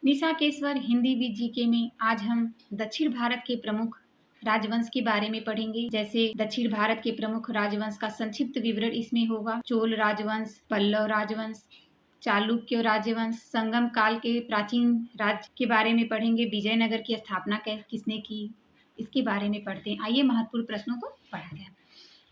Nisha केसवर Hindi with GK में आज हम दक्षिण भारत के प्रमुख राजवंश के बारे में पढ़ेंगे। जैसे दक्षिण भारत के प्रमुख राजवंश का संक्षिप्त विवरण इसमें होगा। चोल राजवंश, पल्लव राजवंश, चालुक्य राजवंश, संगम काल के प्राचीन राज्य के बारे में पढ़ेंगे। विजयनगर की स्थापना किसने की, इसके बारे में पढ़ते हैं। आइए महत्वपूर्ण प्रश्नों को पढ़ा जाए।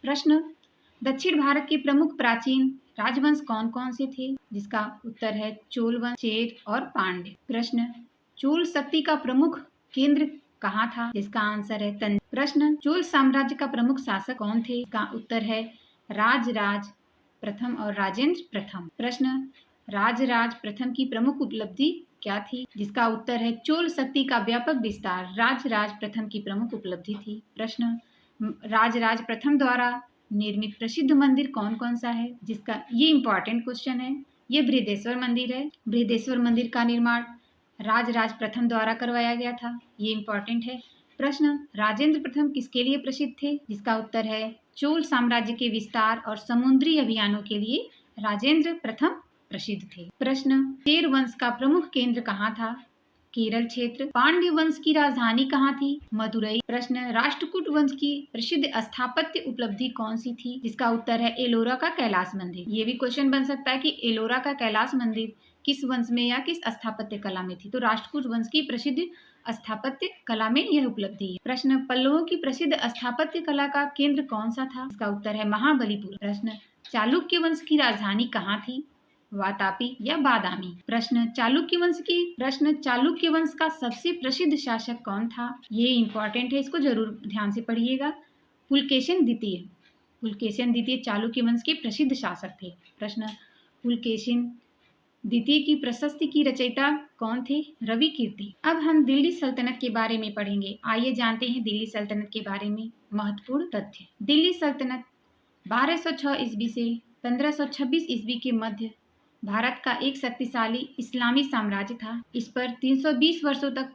प्रश्न, दक्षिण भारत के प्रमुख प्राचीन राजवंश कौन कौन से थे, जिसका उत्तर है चोल वंश, चेर और पांड्य। प्रश्न, चोल शक्ति का प्रमुख केंद्र कहाँ था, जिसका आंसर है तंजौर। प्रश्न, चोल साम्राज्य का प्रमुख शासक कौन थे, इसका उत्तर है राजराज प्रथम और राजेंद्र प्रथम। प्रश्न, राजराज प्रथम की प्रमुख उपलब्धि क्या थी, जिसका उत्तर है चोल शक्ति का व्यापक विस्तार राजराज प्रथम की प्रमुख उपलब्धि थी। प्रश्न, राजराज प्रथम द्वारा निर्मित प्रसिद्ध मंदिर कौन कौन सा है, जिसका, ये इंपॉर्टेंट क्वेश्चन है, ये बृहदेश्वर मंदिर है। बृहदेश्वर मंदिर का निर्माण राजराज प्रथम द्वारा करवाया गया था, ये इंपॉर्टेंट है। प्रश्न, राजेंद्र प्रथम किसके लिए प्रसिद्ध थे, जिसका उत्तर है चोल साम्राज्य के विस्तार और समुद्री अभियानों के लिए राजेंद्र प्रथम प्रसिद्ध थे। प्रश्न, चेर वंश का प्रमुख केंद्र कहाँ था, केरल क्षेत्र। पांड्य वंश की राजधानी कहाँ थी, मदुरई। प्रश्न, राष्ट्रकूट वंश की प्रसिद्ध स्थापत्य उपलब्धि कौन सी थी, जिसका उत्तर है एलोरा का कैलाश मंदिर। ये भी क्वेश्चन बन सकता है कि एलोरा का कैलाश मंदिर किस वंश में या किस स्थापत्य कला में थी, तो राष्ट्रकूट वंश की प्रसिद्ध स्थापत्य कला में यह उपलब्धि है। प्रश्न, पल्लवों की प्रसिद्ध स्थापत्य कला का केंद्र कौन सा था, इसका उत्तर है महाबलीपुरम। प्रश्न, चालुक्य वंश की राजधानी कहाँ थी, वातापी या बादामी। प्रश्न, चालुक्य वंश का सबसे प्रसिद्ध शासक कौन था, ये इंपॉर्टेंट है, इसको जरूर ध्यान से पढ़िएगा। पुलकेशिन द्वितीय चालुक्य वंश के प्रसिद्ध शासक थे। प्रश्न, पुलकेशिन द्वितीय की प्रशस्ति की रचयिता कौन थे, रवि कीर्ति। अब हम दिल्ली सल्तनत के बारे में पढ़ेंगे। आइए जानते हैं दिल्ली सल्तनत के बारे में महत्वपूर्ण तथ्य। दिल्ली सल्तनत 1206 ईस्वी से 1526 ईस्वी के मध्य भारत का एक शक्तिशाली इस्लामी साम्राज्य था। इस पर 320 वर्षों तक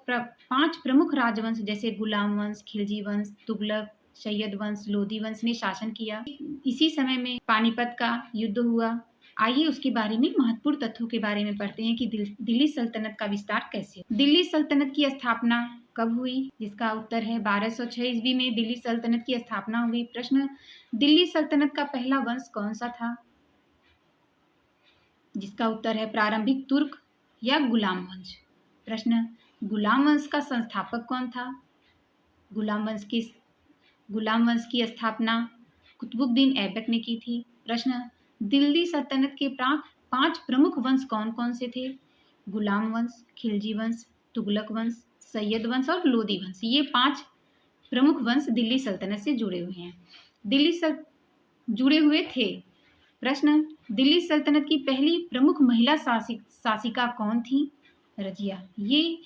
5 प्रमुख राजवंश जैसे गुलाम वंश, खिलजी वंश, तुगलक, सैयद वंश, लोधी वंश ने शासन किया। इसी समय में पानीपत का युद्ध हुआ। आइए उसके बारे में महत्वपूर्ण तथ्यों के बारे में पढ़ते हैं कि दिल्ली सल्तनत का विस्तार कैसे। दिल्ली सल्तनत की स्थापना कब हुई, जिसका उत्तर है 1206 ईस्वी में दिल्ली सल्तनत की स्थापना हुई। प्रश्न, दिल्ली सल्तनत का पहला वंश कौन सा था, जिसका उत्तर है प्रारंभिक तुर्क या गुलाम वंश। प्रश्न, गुलाम वंश का संस्थापक कौन था, गुलाम वंश की स्थापना कुतुबुद्दीन ऐबक ने की थी। प्रश्न, दिल्ली सल्तनत के 5 प्रमुख वंश कौन कौन से थे, गुलाम वंश, खिलजी वंश, तुगलक वंश, सैयद वंश और लोधी वंश। ये 5 प्रमुख वंश दिल्ली सल्तनत से जुड़े हुए थे। प्रश्न, दिल्ली सल्तनत की पहली प्रमुख महिला शासिका कौन थी, रजिया। ये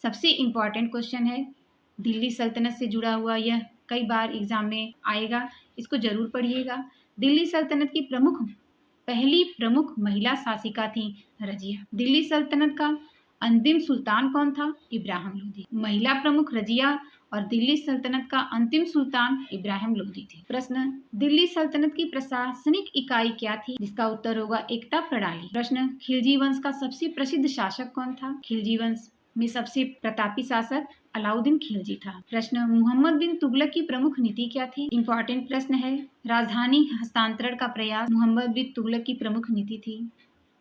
सबसे इम्पॉर्टेंट क्वेश्चन है, दिल्ली सल्तनत से जुड़ा हुआ, यह कई बार एग्जाम में आएगा, इसको जरूर पढ़िएगा। दिल्ली सल्तनत की पहली प्रमुख महिला शासिका थी रजिया। दिल्ली सल्तनत का अंतिम सुल्तान कौन था, इब्राहिम लोदी। महिला प्रमुख रजिया और दिल्ली सल्तनत का अंतिम सुल्तान इब्राहिम लोदी थे। प्रश्न, दिल्ली सल्तनत की प्रशासनिक इकाई क्या थी, जिसका उत्तर होगा एकता प्रणाली। प्रश्न, खिलजी वंश का सबसे प्रसिद्ध शासक कौन था, खिलजी वंश में सबसे प्रतापी शासक अलाउद्दीन खिलजी था। प्रश्न, मोहम्मद बिन तुगलक की प्रमुख नीति क्या थी, इंपॉर्टेंट प्रश्न है। राजधानी हस्तांतरण का प्रयास मोहम्मद बिन तुगलक की प्रमुख नीति थी।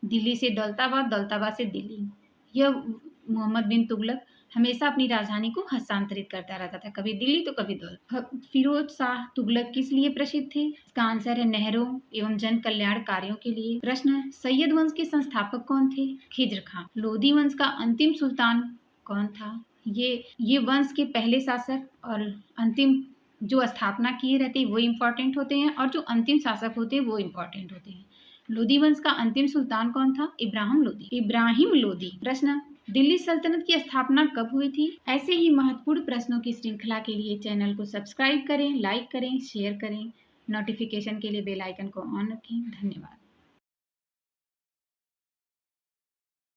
दिल्ली से दौलताबाद, दौलताबाद से दिल्ली, यह मोहम्मद बिन तुगलक हमेशा अपनी राजधानी को हस्तांतरित करता रहता था, कभी दिल्ली तो कभी दौलत। फिरोज शाह तुगलक किस लिए प्रसिद्ध थे, इसका आंसर है नहरों एवं जन कल्याण कार्यों के लिए। प्रश्न, सैयद वंश के संस्थापक कौन थे, खिज्र खां। लोधी वंश का अंतिम सुल्तान कौन था, ये वंश के पहले शासक और अंतिम जो स्थापना किए रहते हैं वो इम्पोर्टेंट होते हैं, और जो अंतिम शासक होते हैं वो इम्पोर्टेंट होते हैं। लोधी वंश का अंतिम सुल्तान कौन था, इब्राहिम लोधी। प्रश्न, दिल्ली सल्तनत की स्थापना कब हुई थी। ऐसे ही महत्वपूर्ण प्रश्नों की श्रृंखला के लिए चैनल को सब्सक्राइब करें, लाइक करें, शेयर करें, नोटिफिकेशन के लिए बेल आइकन को ऑन रखें। धन्यवाद।